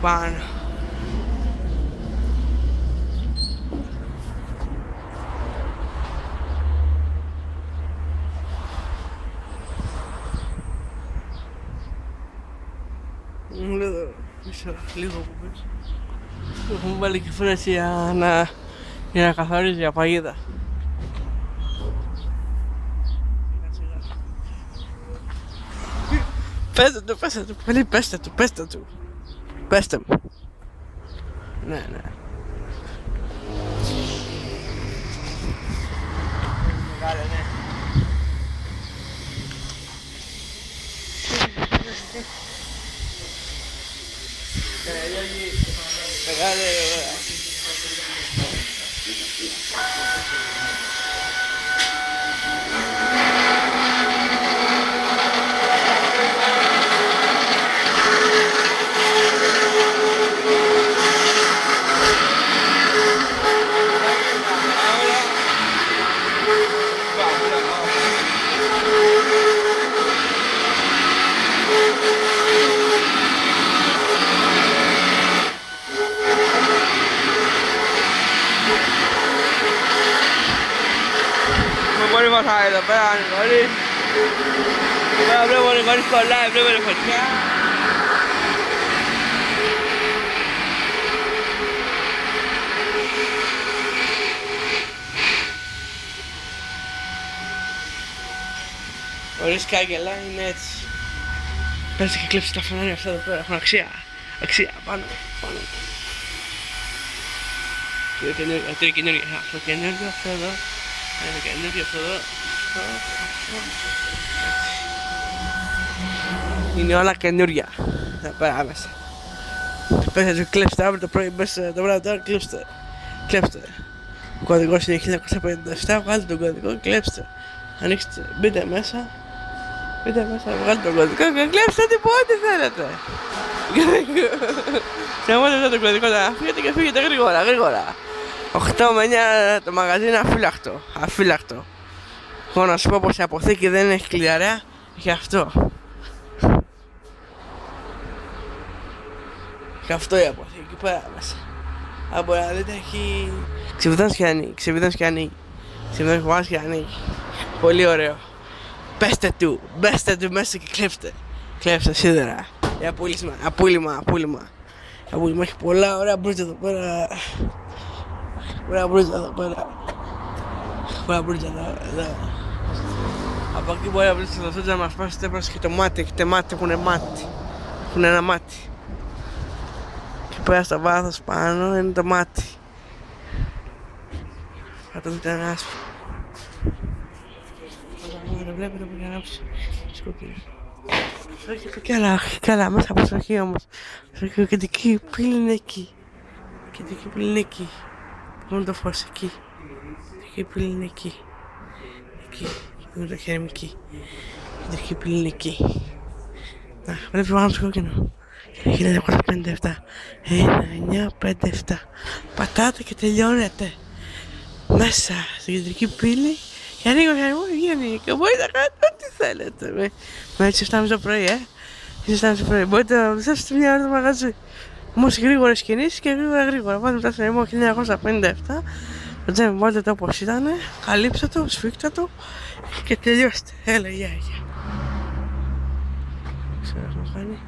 πάνω. Λίγο από πίσω. Έχουμε βάλει και φρέση για να καθαρίζει η παγίδα. Πέστε του, παιδί, πέστε του. Πέστε μου. Ναι. Μεγάλε, ναι. Μεγάλε, ωραία. Μπορεί μαθάει εδώ πέρα, αν μπορείς. Τώρα βλέπω ότι μπορείς κολλάει, βλέπω φωτιά. Χωρίς κάγκελα είναι έτσι. Πες και κλείψεις τα φανάρια αυτά εδώ πέρα, έχουν αξία. Πάνω. Τρία καινούργια, αυτό καινούργιο, αυτό εδώ. Είναι καινούργιο αυτό εδώ. Είναι όλα καινούργια. Θα πέρα μέσα. Πες να του κλέψτε αύριο το πρωί, μπες το βράδυ τώρα, κλέψτε. Ο κωδικός είναι 1957, βγάλτε τον κωδικό, κλέψτε. Ανοίξτε, μπείτε μέσα, βγάλτε τον κωδικό και κλέψτε ό,τι θέλετε. Σε μόνο το κωδικό να φύγετε και φύγετε γρήγορα. 8 με 9 το μαγαζί είναι αφύλακτο. Έχω να σου πω πως η αποθήκη δεν έχει κλειδαρέα, έχει αυτό. Έχει αυτό η αποθήκη, εκεί πέρα μέσα. Αν μπορεί να δείτε έχει ξεβιδώνεις και ανοίγει. Πολύ ωραίο. Πέστε του μέσα και κλέψτε σίδερα. Για απούλημα. Έχει πολλά ωραία μπρούτζα εδώ πέρα. Ωραία μπρούτζα εδώ. Από εκεί μπορεί να βρεις το δοσότζα να μας πάσετε προς και το μάτι. Έχετε μάτι, έχουν ένα μάτι. Και πέρα στο βάθος πάνω είναι το μάτι. Θα το δείτε ένα άσπρο. Όταν βλέπετε που είναι ανάψει σκοκκίνο. Καλά, μέσα από το αρχείο όμως. Η κεντρική πύλη είναι εκεί. Μόνο το φως εκεί. Η πύλη είναι εκεί. Με το χέρι μου εκεί. Η κεντρική πύλη είναι εκεί. Να, βλέπει πάνω στο κόκκινο. 1957. 1957. Πατάτε και τελειώνετε. Μέσα στην κεντρική πύλη. Και ανοίγω και μπορείτε να κάνετε ό,τι θέλετε. Με έτσι 7.30 το πρωί, Μπορείτε να ψάξετε μια ώρα το μαγαζί. Όμως γρήγορες κινήσεις και γρήγορα. Πάτε μετά στο ρημό 1957. Το τζέμι βάλτε το όπως ήταν. Καλύψτε το, σφίξτε το και τελειώστε. Έλα, γεια. Ξέρω να κάνει.